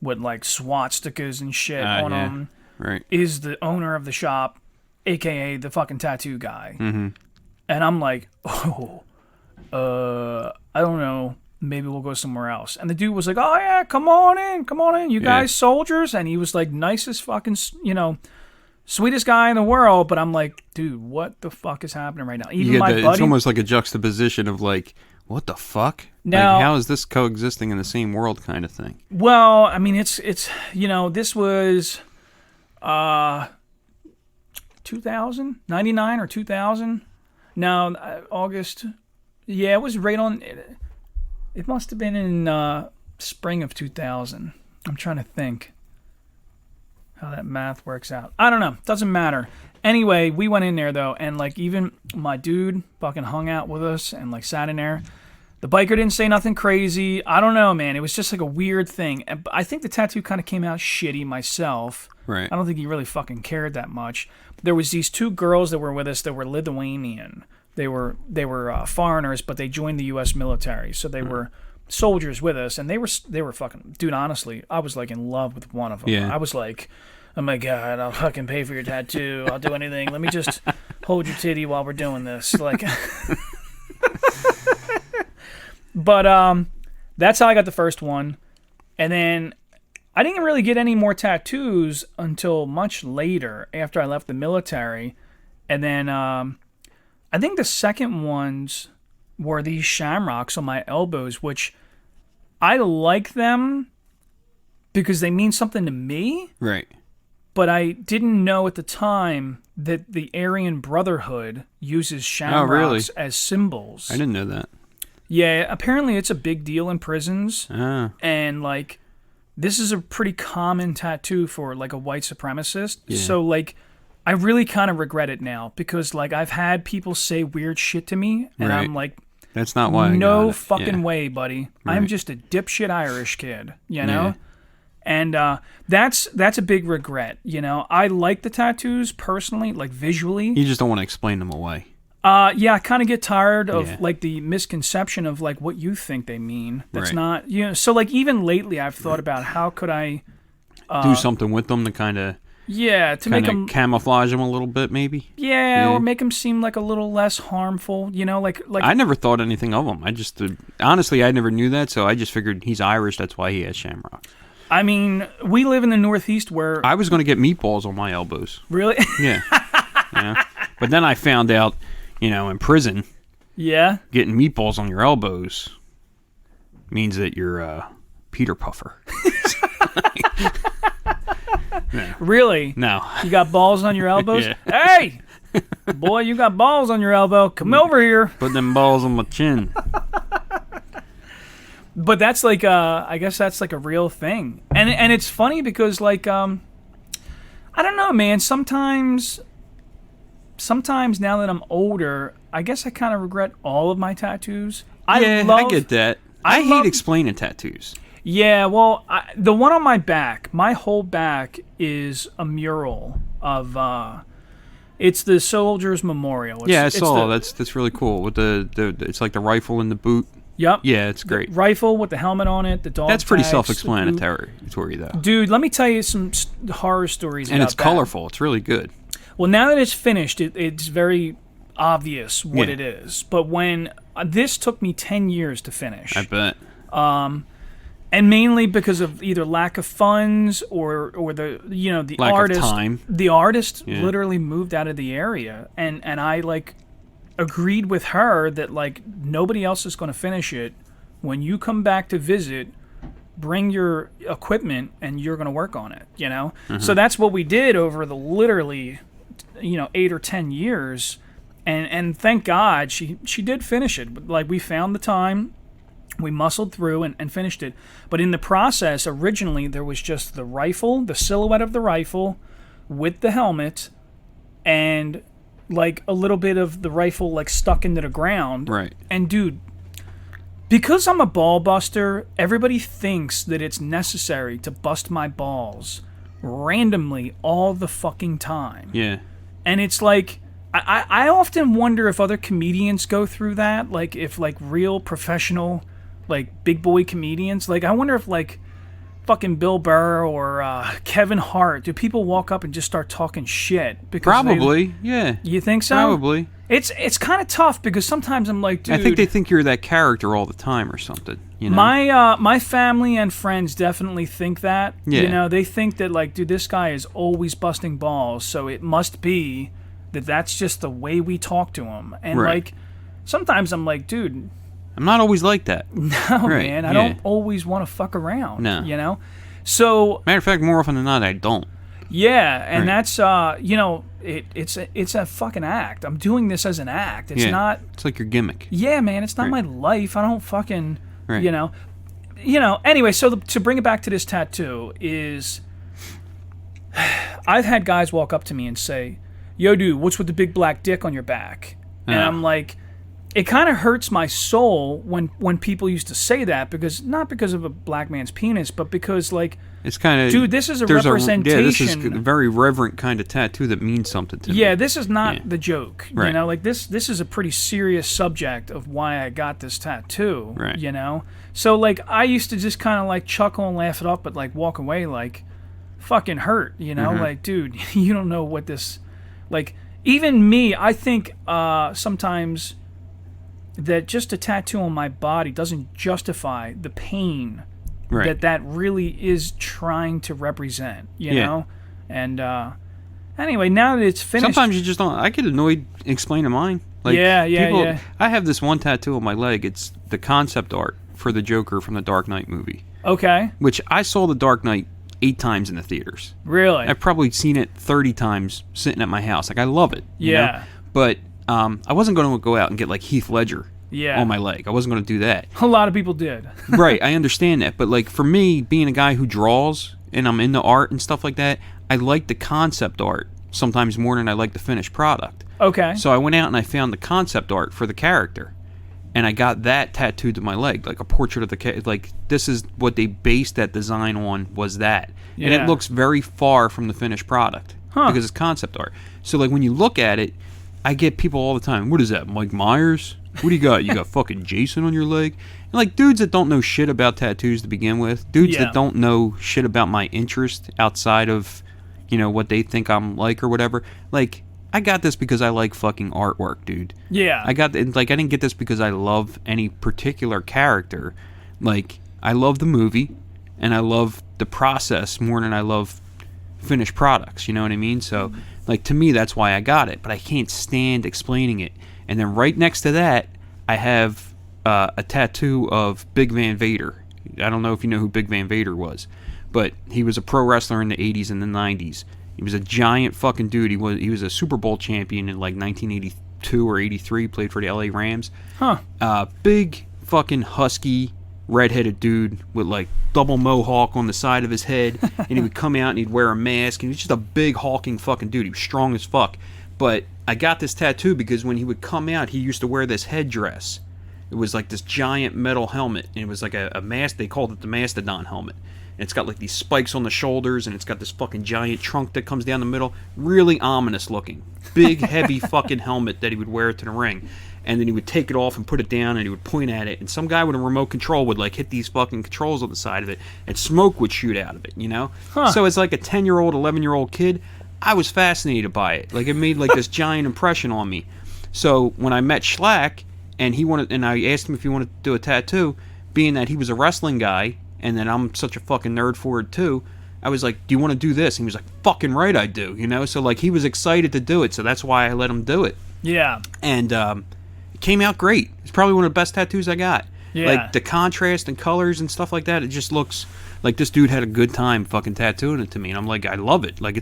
with, like, swastikas and shit on Yeah. him Right. is the owner of the shop, a.k.a. the fucking tattoo guy. Mm-hmm. And I'm like, I don't know. Maybe we'll go somewhere else. And the dude was like, oh, yeah, come on in. You guys soldiers? And he was like, nicest fucking, you know, sweetest guy in the world. But I'm like, dude, what the fuck is happening right now? Even my buddy. It's almost like a juxtaposition of like, what the fuck? Now- like, how is this coexisting in the same world kind of thing? Well, I mean, it's you know, this was 2000, 99 or 2000. No, August. Yeah, it was right on. It must have been in spring of 2000. I'm trying to think how that math works out. I don't know. Doesn't matter. Anyway, we went in there though, and like even my dude fucking hung out with us and like sat in there. The biker didn't say nothing crazy. I don't know, man. It was just like a weird thing. And I think the tattoo kind of came out shitty myself. Right. I don't think he really fucking cared that much. There was these two girls that were with us that were Lithuanian. They were foreigners, but they joined the U.S. military, so they were soldiers with us, and they were fucking, dude. Honestly, I was like in love with one of them. Yeah. I was like, oh my god, I'll fucking pay for your tattoo. I'll do anything. Let me just hold your titty while we're doing this. Like, but that's how I got the first one, and then I didn't really get any more tattoos until much later after I left the military, and then I think the second ones were these shamrocks on my elbows, which I like them because they mean something to me, Right. but I didn't know at the time that the Aryan Brotherhood uses shamrocks as symbols. I didn't know that. Yeah, apparently it's a big deal in prisons, Ah. and like this is a pretty common tattoo for like a white supremacist. Yeah. So like I really kind of regret it now because like I've had people say weird shit to me, and Right. I'm like, That's not why I no got it. fucking Yeah. way, buddy. I'm Right. just a dipshit Irish kid, you know? Yeah. And that's a big regret, you know? I like the tattoos personally, like visually. You just don't want to explain them away. Yeah, I kind of get tired of Yeah. like the misconception of like what you think they mean. That's Right. not, you know, so like even lately I've thought about how could I, Do something with them to kind of to make them, camouflage them a little bit, maybe. yeah, Yeah. or make them seem like a little less harmful, you know, like I never thought anything of him. I just honestly, I never knew that, so I just figured he's Irish. That's why he has shamrock. I mean, we live in the Northeast where I was going to get meatballs on my elbows. really, Yeah. Yeah. But then I found out, you know, in prison, yeah. getting meatballs on your elbows means that you're Peter Puffer. Really? No. You got balls on your elbows? Yeah. Hey! Boy, you got balls on your elbow. Come over here. Put them balls on my chin. But that's like I guess that's like a real thing. And it's funny because like I don't know, man, sometimes now that I'm older, I guess I kind of regret all of my tattoos. I get that. I hate love- explaining tattoos. Yeah, well, the one on my back, my whole back is a mural of it's the Soldiers Memorial. Yeah, I It's saw. the- That's really cool. With the it's like the rifle in the boot. Yep. Yeah, it's great. Rifle with the helmet on it, the dog That's pretty tags, self-explanatory, though. Dude, let me tell you some horror stories And about it's that. colorful. It's really good. Well, now that it's finished, it's very obvious what Yeah. it is. But when this took me 10 years to finish. I bet. And mainly because of either lack of funds or the the Lack of artist. time. The artist Yeah. literally moved out of the area, and I like agreed with her that like nobody else is going to finish it. When you come back to visit, bring your equipment and you're going to work on it. So that's what we did over the literally 8 or 10 years, and thank God she did finish it. Like we found the time. We muscled through and finished it. But in the process, originally, there was just the rifle, the silhouette of the rifle with the helmet, and like a little bit of the rifle like stuck into the ground. Right. And dude, because I'm a ball buster, everybody thinks that it's necessary to bust my balls randomly all the fucking time. Yeah. And it's like, I often wonder if other comedians go through that, like if like real professional, like big boy comedians, like I wonder if like fucking Bill Burr or Kevin Hart, do people walk up and just start talking shit? Because Probably, yeah. You think so? Probably. It's kind of tough because sometimes I'm like, dude. I think they think you're that character all the time or something. My family and friends definitely think that. Yeah. They think that like, dude, this guy is always busting balls, so it must be that's just the way we talk to him. And Right. like, sometimes I'm like, dude. I'm not always like that. No, Right, man, I don't always want to fuck around. No. So Matter of fact, more often than not, I don't. yeah, and Right. that's it's a fucking act. I'm doing this as an act. It's not. It's like your gimmick. Yeah, man, it's not Right. my life. I don't fucking. Right. Anyway, so to bring it back to this tattoo is, I've had guys walk up to me and say, "Yo, dude, what's with the big black dick on your back?" And I'm like, it kind of hurts my soul when people used to say that, because not because of a black man's penis, but because like, It's kind of, dude, this is a this is representation. a very reverent kind of tattoo that means something to me. Yeah, this is not Yeah. the joke. Right. Like this is a pretty serious subject of why I got this tattoo. Right. So like I used to just kind of like chuckle and laugh it off, but like walk away like fucking hurt. Like, dude, you don't know what this, like, even me, I think sometimes that just a tattoo on my body doesn't justify the pain Right. that really is trying to represent, know? And anyway, now that it's finished. Sometimes you just don't. I get annoyed explaining mine. Like, Yeah. I have this one tattoo on my leg. It's the concept art for the Joker from the Dark Knight movie, Okay. which I saw the Dark Knight 8 times in the theaters. Really? I've probably seen it 30 times sitting at my house. Like, I love it. you know? Yeah. But I wasn't going to go out and get like Heath Ledger Yeah. on my leg. I wasn't going to do that. A lot of people did. Right, I understand that. But like for me, being a guy who draws and I'm into art and stuff like that, I like the concept art sometimes more than I like the finished product. Okay. So I went out and I found the concept art for the character. And I got that tattooed to my leg, like a portrait of the character. Like, this is what they based that design on, was that. And Yeah. it looks very far from the finished product. Huh. Because it's concept art. So, like, when you look at it, I get people all the time, what is that, Mike Myers? What do you got? You got fucking Jason on your leg? And, like, dudes that don't know shit about tattoos to begin with. Dudes Yeah. that don't know shit about my interest outside of, what they think I'm like or whatever. Like, I got this because I like fucking artwork, dude. Yeah. I didn't get this because I love any particular character. Like, I love the movie, and I love the process more than I love finished products, you know what I mean? So, like, to me, that's why I got it, but I can't stand explaining it. And then right next to that, I have a tattoo of Big Van Vader. I don't know if you know who Big Van Vader was, but he was a pro wrestler in the 80s and the 90s. He was a giant fucking dude. He was a Super Bowl champion in like 1982 or 83. Played for the LA Rams. Huh. Big fucking husky redheaded dude with like double mohawk on the side of his head, and he would come out and he'd wear a mask, and he was just a big hulking fucking dude. He was strong as fuck. But I got this tattoo because when he would come out, he used to wear this headdress. It was like this giant metal helmet, and it was like a mask. They called it the Mastodon helmet. And it's got like these spikes on the shoulders, and it's got this fucking giant trunk that comes down the middle. Really ominous looking. Big, heavy fucking helmet that he would wear to the ring. and then he would take it off and put it down, and he would point at it, and some guy with a remote control would like hit these fucking controls on the side of it, and smoke would shoot out of it, you know? Huh. So as like a 10-year-old, 11-year-old kid, I was fascinated by it. Like, it made like this giant impression on me. So when I met Schlack, and I asked him if he wanted to do a tattoo, being that he was a wrestling guy, and that I'm such a fucking nerd for it too, I was like, do you want to do this? And he was like, fucking right I do, you know? So like, he was excited to do it, so that's why I let him do it. Yeah. And it came out great. It's probably one of the best tattoos I got. Yeah. Like, the contrast and colors and stuff like that, it just looks like this dude had a good time fucking tattooing it to me. And I'm like, I love it. Like,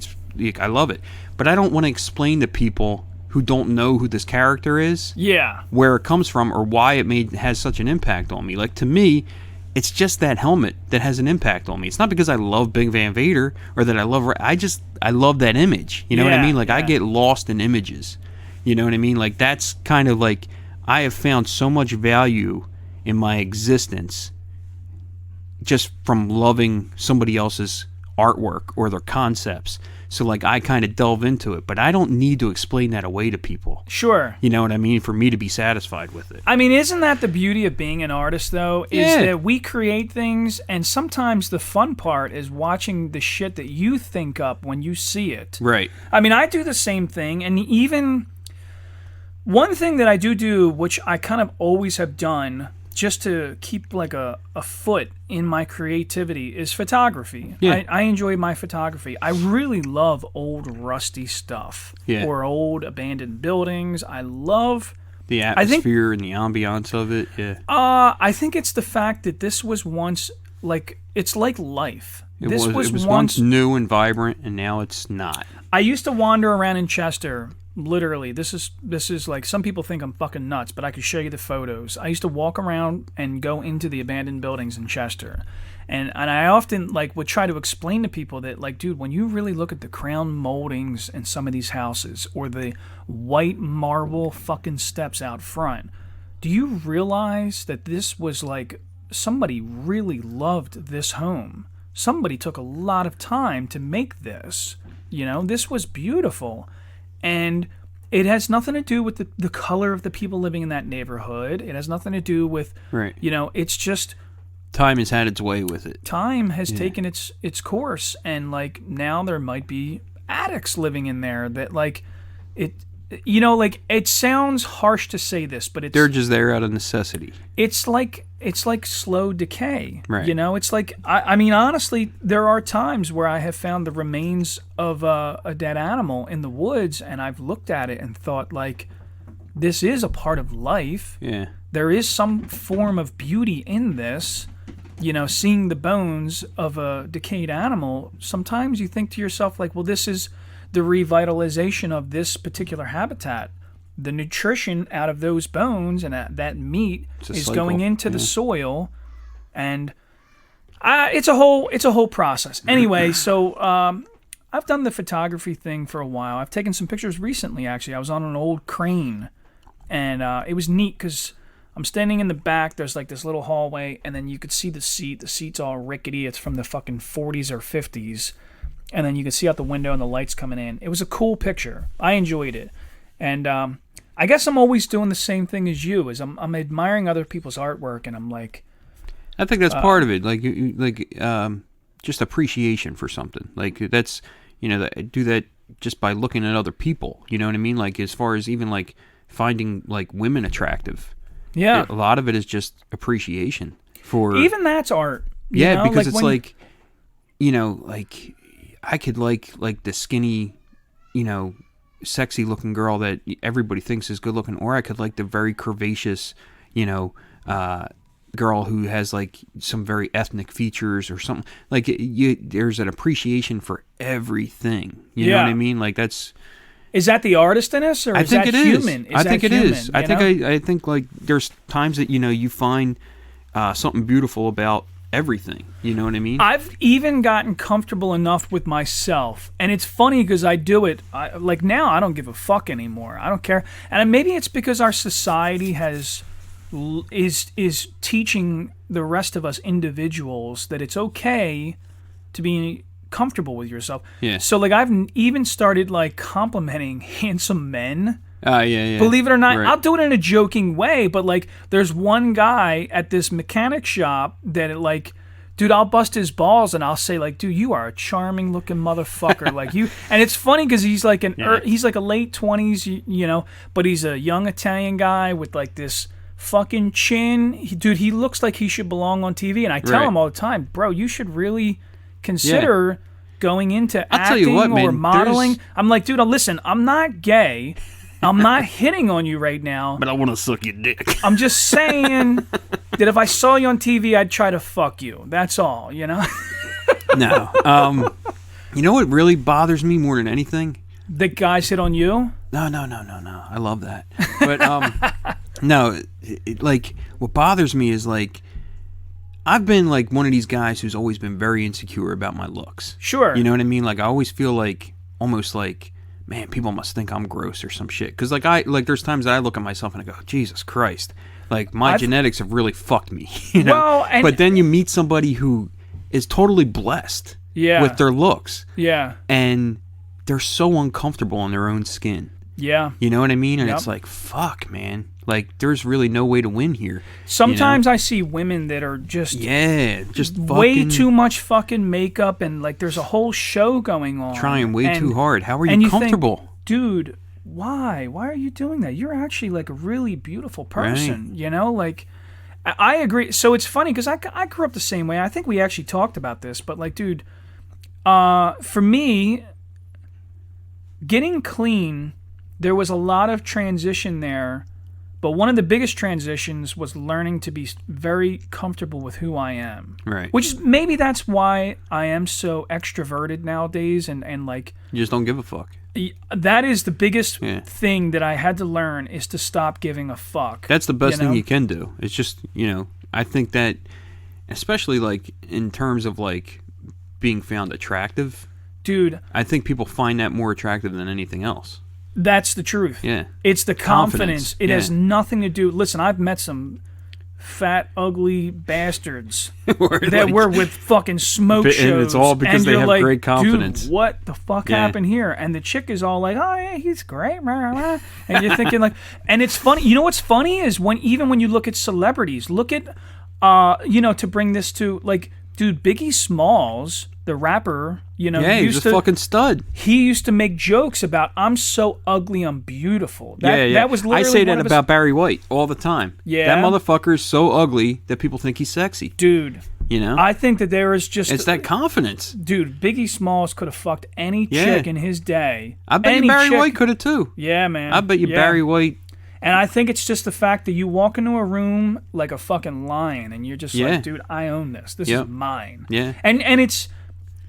I love it. But I don't want to explain to people who don't know who this character is, Yeah. where it comes from, or why it has such an impact on me. Like, to me, it's just that helmet that has an impact on me. It's not because I love Big Van Vader or that I love that image. You know what I Yeah, mean? Like, I yeah. get lost in images. You know what I mean? Like, that's kind of like, I have found so much value in my existence just from loving somebody else's artwork or their concepts. So like, I kind of delve into it, but I don't need to explain that away to people. Sure. You know what I mean? For me to be satisfied with it. I mean, isn't that the beauty of being an artist, though? Is Yeah. that we create things, and sometimes the fun part is watching the shit that you think up when you see it. Right. I mean, I do the same thing, and even one thing that I do, which I kind of always have done, just to keep like a foot in my creativity, is photography. Yeah. I enjoy my photography. I really love old rusty stuff, Yeah. or old abandoned buildings. I love... The I think- atmosphere and the ambiance of it, yeah. I think it's the fact that this was once like, it's like life. It This was once new and vibrant, and now it's not. I used to wander around in Chester. Literally, this is like, some people think I'm fucking nuts, but I could show you the photos. I used to walk around and go into the abandoned buildings in Chester, and I often like would try to explain to people that, like, dude, when you really look at the crown moldings in some of these houses, or the white marble fucking steps out front, do you realize that this was like, somebody really loved this home? Somebody took a lot of time to make this. You know, this was beautiful. And it has nothing to do with the color of the people living in that neighborhood. It has nothing to do with, Right. you know, it's just Time has had its way with it. time has taken its course. And, like, now there might be addicts living in there that, like, it, you know, like, it sounds harsh to say this, but They're just there out of necessity. it's like slow decay. Right. You know, it's like, I mean, honestly, there are times where I have found the remains of a dead animal in the woods, and I've looked at it and thought, like, this is a part of life. Yeah. There is some form of beauty in this. You know, seeing the bones of a decayed animal, sometimes you think to yourself, like, well, this is the revitalization of this particular habitat. The nutrition out of those bones and that meat a is cycle, going into the soil, and it's a whole process. Anyway, so I've done the photography thing for a while. I've taken some pictures recently. Actually, I was on an old crane, and it was neat because I'm standing in the back. There's like this little hallway, and then you could see the seat. The seat's all rickety. It's from the fucking 40s or 50s, and then you could see out the window and the lights coming in. It was a cool picture. I enjoyed it. And I guess I'm always doing the same thing as you, is I'm admiring other people's artwork, and I'm like, I think that's part of it. Like, just appreciation for something. Like, that's, you know, do that just by looking at other people. You know what I mean? Like, as far as even like finding like women attractive. yeah. A lot of it is just appreciation for. Even that's art. You Yeah, know? because it's when like, you know, like, I could like the skinny, you know, sexy looking girl that everybody thinks is good looking, or I could like the very curvaceous, you know, girl who has like some very ethnic features or something. Like, there's an appreciation for everything. You know what I mean? Like, that's. Is that the artist in us, or I is think that it is. human? I think it is. I I think like there's times that, you know, you find something beautiful about everything. You know what I mean? I've even gotten comfortable enough with myself, and it's funny because I do it. Like, now, I don't give a fuck anymore. I don't care, and maybe it's because our society is teaching the rest of us individuals that it's okay to be comfortable with yourself. Yeah. So, like, I've even started like complimenting handsome men Yeah. Believe it or not, Right. I'll do it in a joking way, but like, there's one guy at this mechanic shop that dude, I'll bust his balls and I'll say like, dude, you are a charming looking motherfucker. Like you, and it's funny because he's like he's like a late 20s, you know, but he's a young Italian guy with like this fucking chin. He looks like he should belong on TV. And I tell him all the time, bro, you should really consider going into acting or modeling. I'm like, dude, listen, I'm not gay. I'm not hitting on you right now. But I want to suck your dick. I'm just saying that if I saw you on TV, I'd try to fuck you. That's all, you know? No. You know what really bothers me more than anything? The guys hit on you? No. I love that. But, no, like, what bothers me is, like, I've been, like, one of these guys who's always been very insecure about my looks. Sure. You know what I mean? Like, I always feel like, almost like, man, people must think I'm gross or some shit. Because, like, there's times that I look at myself and I go, Jesus Christ. Like, my genetics have really fucked me, you know? Well, but then you meet somebody who is totally blessed with their looks. Yeah. And they're so uncomfortable in their own skin. Yeah. You know what I mean? And it's like, fuck, man. Like, there's really no way to win here. Sometimes I see women that are just way too much fucking makeup, and like there's a whole show going on. Trying way too hard. How are you comfortable? Think, dude, why? Why are you doing that? You're actually like a really beautiful person, you know? Like, I agree. So it's funny because I grew up the same way. I think we actually talked about this, but like, dude, for me, getting clean, there was a lot of transition there. But one of the biggest transitions was learning to be very comfortable with who I am. Right. Which is maybe that's why I am so extroverted nowadays and like... You just don't give a fuck. That is the biggest thing that I had to learn is to stop giving a fuck. That's the best thing you can do. It's just, you know, I think that, especially like in terms of like being found attractive. Dude. I think people find that more attractive than anything else. That's the truth. Yeah. It's the confidence. It has nothing to do... Listen, I've met some fat, ugly bastards that were with fucking smoke shows. And it's all because they have like, great confidence. Dude, what the fuck happened here? And the chick is all like, oh, yeah, he's great. And you're thinking like... And it's funny. You know what's funny is even when you look at celebrities, look at, you know, to bring this to, like, dude, Biggie Smalls... The rapper, you know, he's a fucking stud. He used to make jokes about, I'm so ugly, I'm beautiful. That was literally I say that about Barry White all the time. Yeah. That motherfucker is so ugly that people think he's sexy. Dude. You know? I think that there is just... It's that confidence. Dude, Biggie Smalls could have fucked any chick in his day. I bet you Barry White could have too. Yeah, man. I bet you Barry White... And I think it's just the fact that you walk into a room like a fucking lion and you're just like, dude, I own this. This is mine. Yeah. And it's...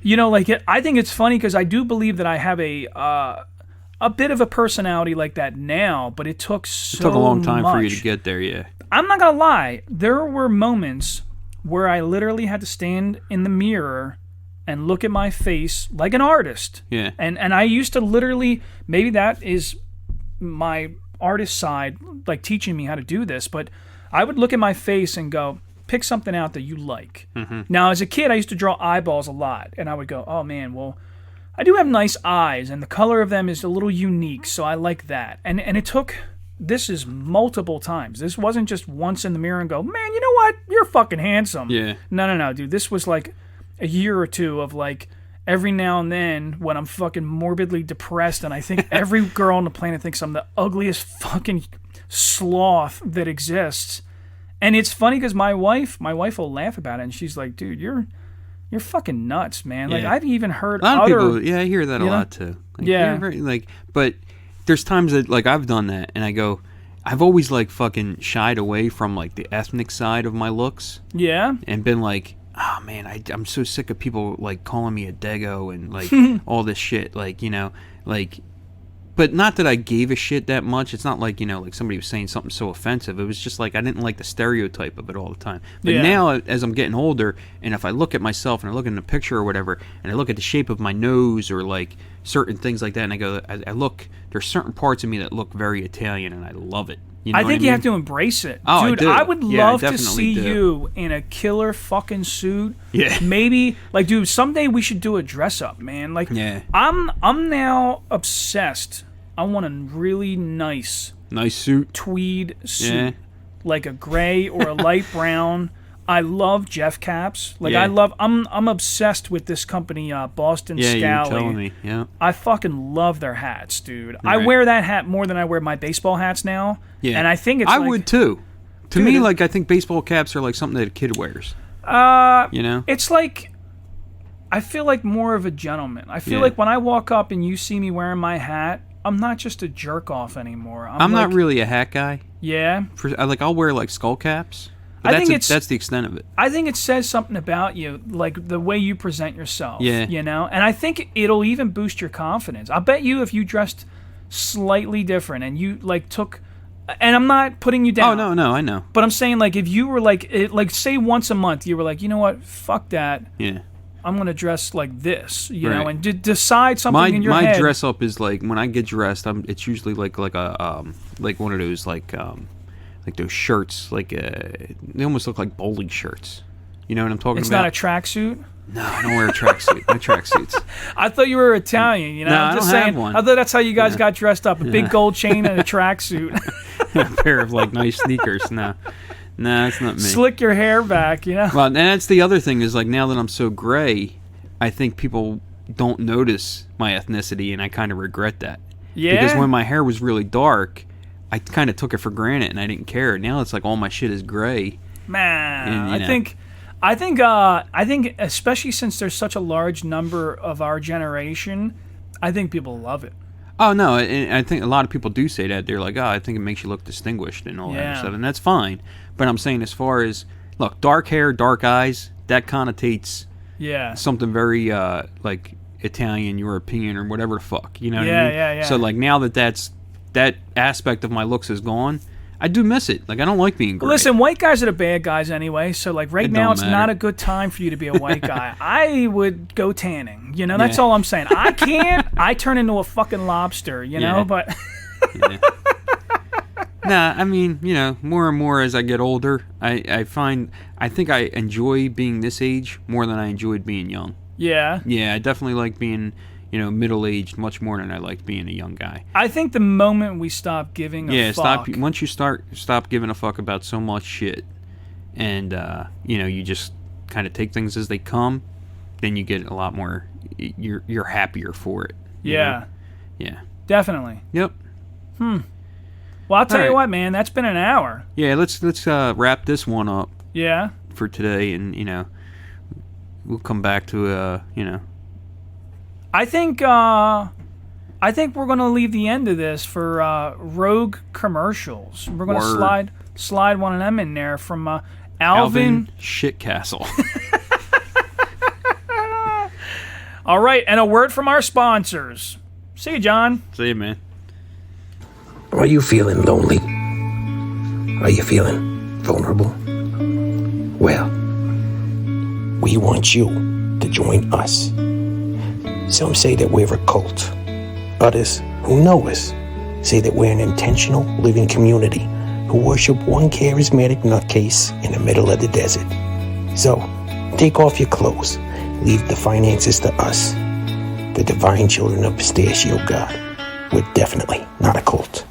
You know, like, I think it's funny because I do believe that I have a bit of a personality like that now, but it took a long time for you to get there, yeah. I'm not going to lie. There were moments where I literally had to stand in the mirror and look at my face like an artist. Yeah. And I used to literally, maybe that is my artist side, like teaching me how to do this, but I would look at my face and go, pick something out that you like. Mm-hmm. Now, as a kid, I used to draw eyeballs a lot, and I would go, oh, man, well, I do have nice eyes, and the color of them is a little unique, so I like that. And it took, this is multiple times. This wasn't just once in the mirror and go, man, you know what? You're fucking handsome. Yeah. No, dude. This was like a year or two of like, every now and then when I'm fucking morbidly depressed, and I think every girl on the planet thinks I'm the ugliest fucking sloth that exists. And it's funny because my wife will laugh about it, and she's like, "Dude, you're fucking nuts, man." Like I've even heard a lot of people. I hear that a lot too. Like, but there's times that like I've done that, and I go, I've always like fucking shied away from like the ethnic side of my looks. Yeah. And been like, oh man, I'm so sick of people like calling me a dago and like all this shit, like, you know, like. But not that I gave a shit that much. It's not like, you know, like somebody was saying something so offensive. It was just like I didn't like the stereotype of it all the time. But now, as I'm getting older, and if I look at myself and I look in the picture or whatever, and I look at the shape of my nose or like certain things like that, and I go, I look, there's certain parts of me that look very Italian, and I love it. You know I think you have to embrace it. Oh, dude, I would love to see you in a killer fucking suit. Yeah. Maybe, like, dude, someday we should do a dress up, man. Like, I'm now obsessed I want a really nice suit. tweed suit, Yeah. like a gray or a light brown. I love Jeff caps. Like Yeah. I'm obsessed with this company, Boston Yeah, you were Scally. telling me. Yeah. I fucking love their hats, dude. I Right. wear that hat more than I wear my baseball hats now. Yeah. And I think it's I like, would too. To Dude, me, it- like, I think baseball caps are like something that a kid wears. You know? It's like, I feel like more of a gentleman. I feel Yeah. like when I walk up and you see me wearing my hat, I'm not just a jerk off anymore. I'm like, not really a hat guy. Yeah. I'll wear like skull caps. But I think that's the extent of it. I think it says something about you, like the way you present yourself. Yeah. You know? And I think it'll even boost your confidence. I bet you if you dressed slightly different and you, like, took. And I'm not putting you down. Oh no, I know. But I'm saying, like, if you were like, say once a month, you were like, you know what, fuck that. Yeah. I'm gonna dress like this, you Right. know, and decide something My in your my head. dress up is like when I get dressed, it's usually like a like one of those like those shirts they almost look like bowling shirts. You know what I'm talking It's about? not a tracksuit. No, I don't wear a tracksuit. My tracksuits. I thought you were Italian. You know, No, I'm I just don't have saying. one. I thought that's how you guys got dressed up—a big gold chain and a tracksuit. A pair of like nice sneakers. No, that's not me. Slick your hair back, you know. Well, and that's the other thing is like now that I'm so gray, I think people don't notice my ethnicity, and I kind of regret that. Yeah. Because when my hair was really dark, I kind of took it for granted, and I didn't care. Now it's like all my shit is gray. Man, And, you know. I think, especially since there's such a large number of our generation, I think people love it. Oh no, and I think a lot of people do say that. They're like, oh, I think it makes you look distinguished and all that Yeah. stuff, and that's fine. But I'm saying as far as look, dark hair, dark eyes, that connotates Yeah. something very like Italian, European, or whatever the fuck. You know what Yeah, I mean? yeah, yeah. So like now that aspect of my looks is gone, I do miss it. Like I don't like being gray. Listen, white guys are the bad guys anyway. So like right It now, don't it's matter. not a good time for you to be a white guy. I would go tanning. You know, that's Yeah. all I'm saying. I can't. I turn into a fucking lobster. You know, Yeah. but. Yeah. Nah, I mean, you know, more and more as I get older, I think I enjoy being this age more than I enjoyed being young. Yeah. Yeah, I definitely like being, you know, middle-aged much more than I liked being a young guy. I think the moment we stop giving a fuck. Once you stop giving a fuck about so much shit, and you know, you just kind of take things as they come, then you get a lot more. You're happier for it. you Yeah. know? Yeah. Definitely. Yep. Well, I'll tell All you right. what, man. That's been an hour. Yeah. Let's wrap this one up Yeah. for today, and you know, we'll come back to you know. I think we're gonna leave the end of this for rogue commercials. We're gonna Word. slide one of them in there from Alvin. Shitcastle. All right, and a word from our sponsors. See you, John. See you, man. Are you feeling lonely? Are you feeling vulnerable? Well, we want you to join us. Some say that we're a cult. Others, who know us, say that we're an intentional living community who worship one charismatic nutcase in the middle of the desert. So, take off your clothes. Leave the finances to us. The divine children of Pistachio God. We're definitely not a cult.